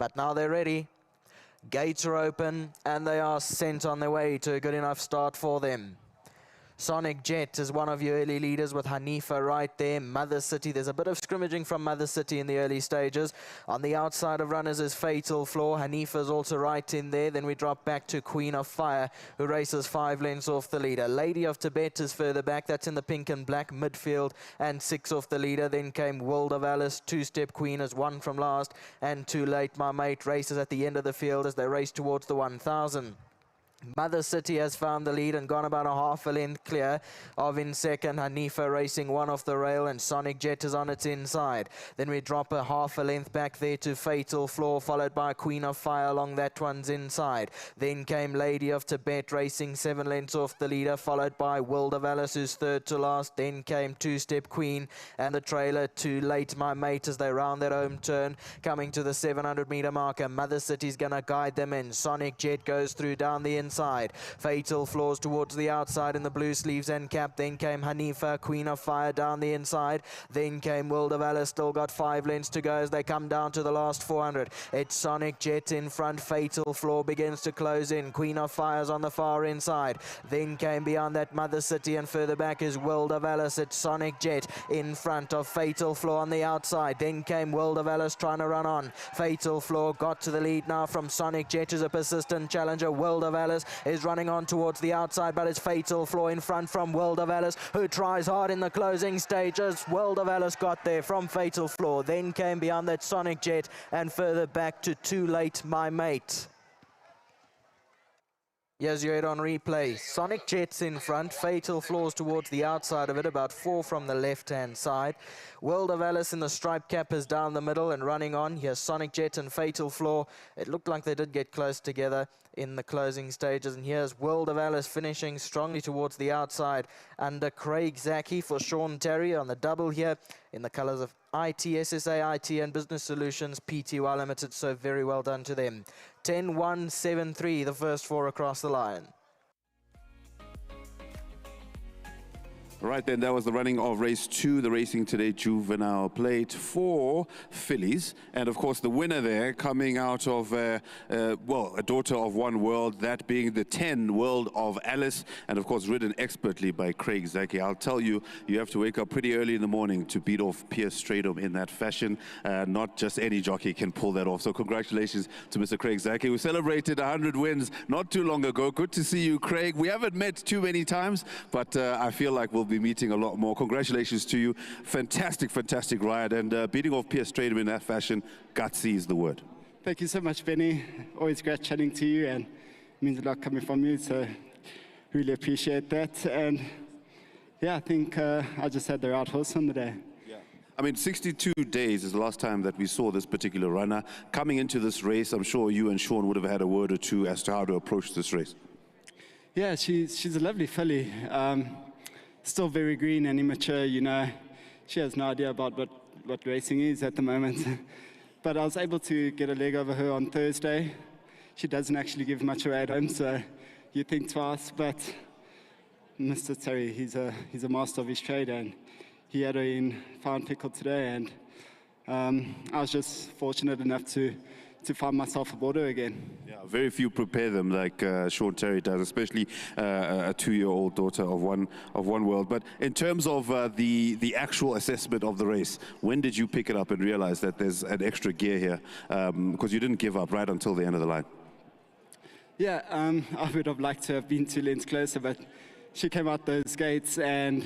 But now they're ready. Gates are open and they are sent on their way to a good enough start for them. Sonic Jet is one of your early leaders with Hanifa right there. Mother City, there's a bit of scrimmaging from Mother City in the early stages. On the outside of runners is Fatal Flaw. Hanifa is also right in there. Then we drop back to Queen of Fire, who races 5 lengths off the leader. Lady of Tibet is further back. That's in the pink and black midfield and 6 off the leader. Then came World of Alice. 2-Step Queen is 1 from last. And Too Late My Mate races at the end of the field as they race towards the 1,000. Mother City has found the lead and gone about a half a length clear of in second. Hanifa racing 1 off the rail and Sonic Jet is on its inside. Then we drop a half a length back there to Fatal Flaw, followed by Queen of Fire along that one's inside. Then came Lady of Tibet racing 7 lengths off the leader, followed by World of Alice, who's third to last. Then came 2-Step Queen and the trailer Too Late My Mate as they round their home turn, coming to the 700-meter marker. Mother City's going to guide them in. Sonic Jet goes through down the inside. Fatal Flaws towards the outside in the blue sleeves and cap. Then came Hanifa, Queen of Fire down the inside. Then came World of Alice, still got 5 lengths to go as they come down to the last 400. It's Sonic Jet in front. Fatal Flaw begins to close in. Queen of Fire's on the far inside. Then came beyond that Mother City and further back is World of Alice. It's Sonic Jet in front of Fatal Flaw on the outside. Then came World of Alice trying to run on. Fatal Flaw got to the lead now from Sonic Jet, who's a persistent challenger. World of Alice is running on towards the outside, but it's Fatal Flaw in front from World of Alice, who tries hard in the closing stages. World of Alice got there from Fatal Flaw. Then came beyond that Sonic Jet and further back to Too Late My Mate. Here's your 8 on replay. Sonic Jet's in front. Fatal Flaws towards the outside of it, about 4 from the left-hand side. World of Alice in the stripe cap is down the middle and running on. Here's Sonic Jet and Fatal Flaw. It looked like they did get close together in the closing stages. And here's World of Alice finishing strongly towards the outside under Craig Zaki for Sean Terry on the double here in the colours of IT, SSA, IT and Business Solutions, PTY Limited. So very well done to them. 10-1-7-3, the first 4 across the line. Right then, that was the running of race 2, the Racing Today Juvenile Plate 4 fillies. And of course, the winner there coming out of, well, a daughter of One World, that being the 10 World of Alice. And of course, ridden expertly by Craig Zaki. I'll tell you, you have to wake up pretty early in the morning to beat off Pierce Stradom in that fashion. Not just any jockey can pull that off. So congratulations to Mr. Craig Zaki. We celebrated 100 wins not too long ago. Good to see you, Craig. We haven't met too many times, but I feel like we'll be meeting a lot more. Congratulations to you. Fantastic, fantastic ride. And beating off Pierce Stradom in that fashion, gutsy is the word. Thank you so much, Benny. Always great chatting to you, and it means a lot coming from you, so really appreciate that. And yeah, I think I just had the right horse on the day. I mean, 62 days is the last time that we saw this particular runner. Coming into this race, I'm sure you and Sean would have had a word or two as to how to approach this race. Yeah, she's a lovely filly. Still very green and immature, you know. She has no idea about what racing is at the moment. But I was able to get a leg over her on Thursday. She doesn't actually give much away at home, so you think twice. But Mr. Terry, he's a master of his trade, and he had her in fine pickle today. And I was just fortunate enough to find myself aboard her again. Yeah, very few prepare them like Sean Terry does, especially a 2-year-old daughter of one World. But in terms of the actual assessment of the race, when did you pick it up and realize that there's an extra gear here? Because you didn't give up right until the end of the line. Yeah, I would have liked to have been 2 lengths closer, but she came out those gates and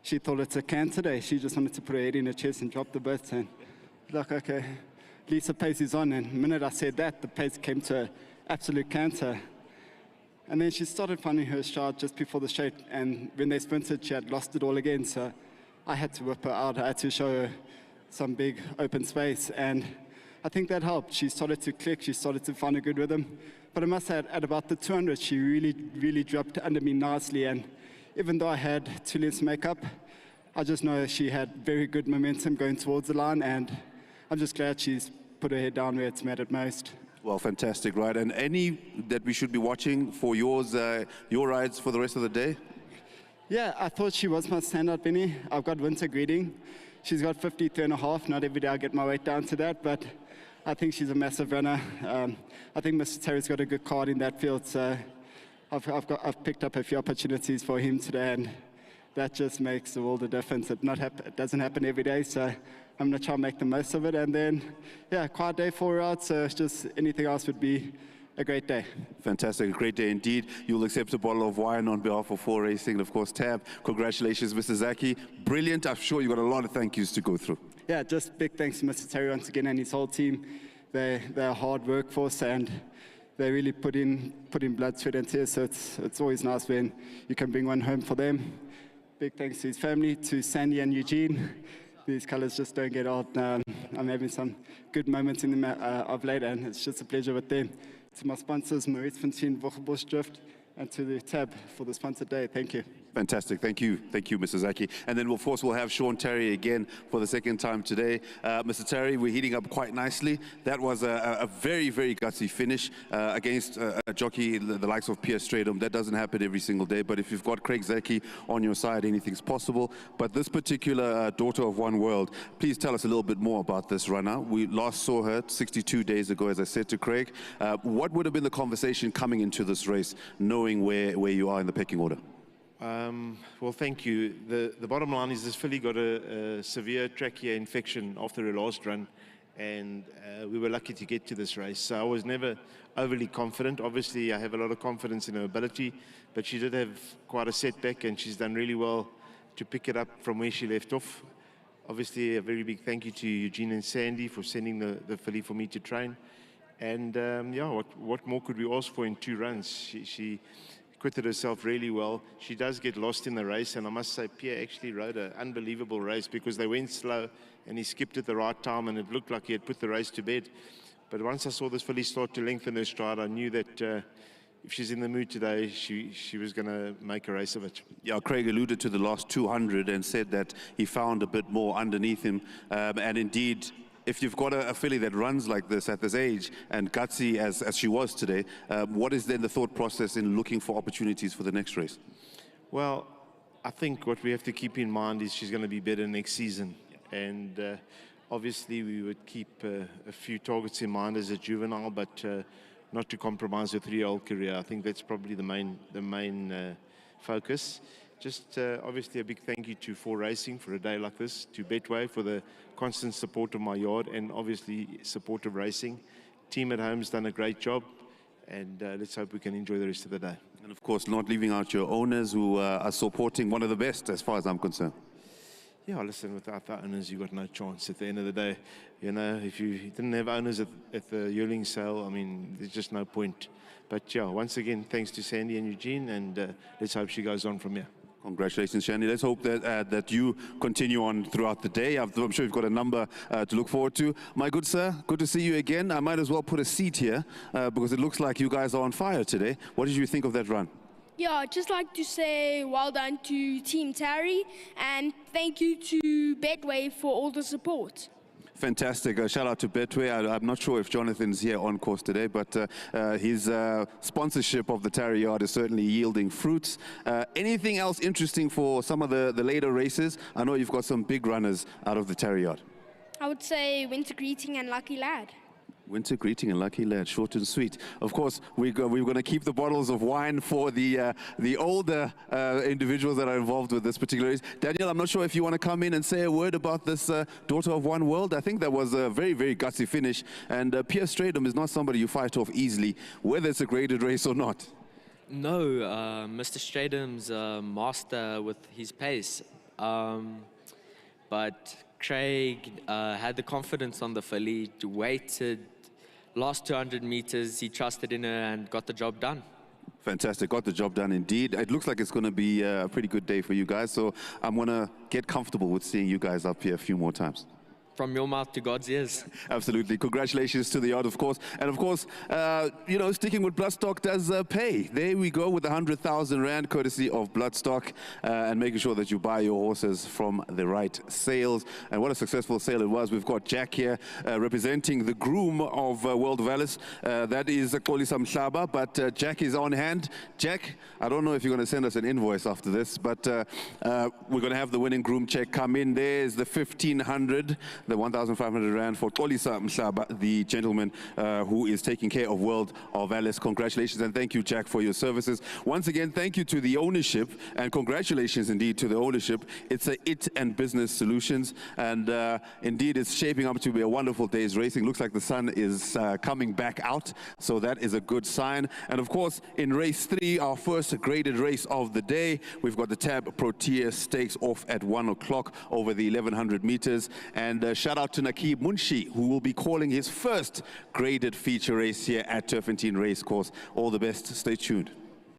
she thought it's a canter day. She just wanted to put her head in her chest and drop the bits, and like, okay, at least the pace is on. And the minute I said that, the pace came to an absolute canter. And then she started finding her stride just before the straight, and when they sprinted, she had lost it all again. So I had to whip her out. I had to show her some big open space, and I think that helped. She started to click. She started to find a good rhythm. But I must say, at about the 200, she really dropped under me nicely. And even though I had 2 lengths to make up, I just know she had very good momentum going towards the line, and I'm just glad she's put her head down where it's mattered most. Well, fantastic, right? And any that we should be watching for your rides for the rest of the day? Yeah, I thought she was my standout, Benny. I've got Winter Greeting. She's got 53.5. Not every day I get my weight down to that, but I think she's a massive runner. I think Mr. Terry's got a good card in that field, so I've picked up a few opportunities for him today, and that just makes the world of difference. It doesn't happen every day, so I'm going to try and make the most of it. And then, yeah, quiet day for her out, so just anything else would be a great day. Fantastic, a great day indeed. You'll accept a bottle of wine on behalf of 4 Racing and of course Tab. Congratulations, Mr. Zaki. Brilliant. I'm sure you've got a lot of thank yous to go through. Yeah, just big thanks to Mr. Terry once again and his whole team. They're a hard workforce and they really put in blood, sweat and tears, so it's always nice when you can bring one home for them. Big thanks to his family, to Sandy and Eugene. These colours just don't get old. I'm having some good moments in them of late, and it's just a pleasure with them. To my sponsors, turffontein, Drift, and to the Tab for the sponsor day. Thank you. Fantastic. Thank you, Mr. Zaki. And then, of course, we'll have Sean Terry again for the second time today. Mr. Terry, we're heating up quite nicely. That was a very, very gutsy finish against a jockey the likes of Pierre Stradom. That doesn't happen every single day, but if you've got Craig Zaki on your side, anything's possible. But this particular daughter of one world, please tell us a little bit more about this runner. We last saw her 62 days ago, as I said to Craig. What would have been the conversation coming into this race, knowing where you are in the pecking order? Well, thank you. The bottom line is this filly got a severe trachea infection after her last run, and we were lucky to get to this race. So I was never overly confident. Obviously, I have a lot of confidence in her ability, but she did have quite a setback, and she's done really well to pick it up from where she left off. Obviously, a very big thank you to Eugene and Sandy for sending the filly for me to train. And yeah, what more could we ask for in 2 runs? She acquitted herself really well. She does get lost in the race, and I must say Pierre actually rode an unbelievable race because they went slow and he skipped at the right time and it looked like he had put the race to bed. But once I saw this filly start to lengthen her stride, I knew that if she's in the mood today, she was going to make a race of it. Yeah, Craig alluded to the last 200 and said that he found a bit more underneath him, and indeed, if you've got a filly that runs like this at this age and gutsy as she was today, what is then the thought process in looking for opportunities for the next race? Well, I think what we have to keep in mind is she's going to be better next season. And obviously we would keep a few targets in mind as a juvenile, but not to compromise her 3-year-old career. I think that's probably the main focus. Just obviously a big thank you to 4 Racing for a day like this, to Betway for the constant support of my yard, and obviously support of racing. Team at home's done a great job, and let's hope we can enjoy the rest of the day. And of course, not leaving out your owners who are supporting one of the best as far as I'm concerned. Yeah, listen, without the owners, you've got no chance at the end of the day. You know, if you didn't have owners at the yearling sale, I mean, there's just no point. But yeah, once again, thanks to Sandy and Eugene, and let's hope she goes on from here. Congratulations, Shandy. Let's hope that you continue on throughout the day. I'm sure you've got a number to look forward to. My good sir, good to see you again. I might as well put a seat here because it looks like you guys are on fire today. What did you think of that run? Yeah, I'd just like to say well done to Team Terry and thank you to Betway for all the support. Fantastic. Shout out to Betway. I'm not sure if Jonathan's here on course today, but his sponsorship of the Tarry Yard is certainly yielding fruits. Anything else interesting for some of the later races? I know you've got some big runners out of the Tarry Yard. I would say Winter Greeting and Lucky Lad. Winter Greeting and Lucky Lad, short and sweet. Of course, we're going to keep the bottles of wine for the older individuals that are involved with this particular race. Daniel, I'm not sure if you want to come in and say a word about this Daughter of One World. I think that was a very, very gutsy finish. And Pierre Stradom is not somebody you fight off easily, whether it's a graded race or not. No, Mr. Stradom's a master with his pace. But Craig had the confidence on the filly, waited. Last 200 meters, he trusted in her and got the job done. Fantastic, got the job done indeed. It looks like it's going to be a pretty good day for you guys, so I'm going to get comfortable with seeing you guys up here a few more times. From your mouth to God's ears. Absolutely. Congratulations to the yard, of course. And of course, you know, sticking with Bloodstock does pay. There we go with 100,000 Rand courtesy of Bloodstock and making sure that you buy your horses from the right sales. And what a successful sale it was. We've got Jack here representing the groom of World Vallis. That is Kolisa Mhlaba, but Jack is on hand. Jack, I don't know if you're going to send us an invoice after this, but we're going to have the winning groom check come in. There's the 1,500 the 1,500 Rand for Xolisa Mhlaba, the gentleman who is taking care of World of Alice. Congratulations, and thank you, Jack, for your services. Once again, thank you to the ownership, and congratulations indeed to the ownership. It's a IT and Business Solutions, and indeed it's shaping up to be a wonderful day's racing. Looks like the sun is coming back out, so that is a good sign. And of course, in race 3, our first graded race of the day, we've got the Tab Protea Stakes off at 1 o'clock over the 1,100 meters. And shout out to Nakib Munshi, who will be calling his first graded feature race here at Turffontein Racecourse. All the best. Stay tuned.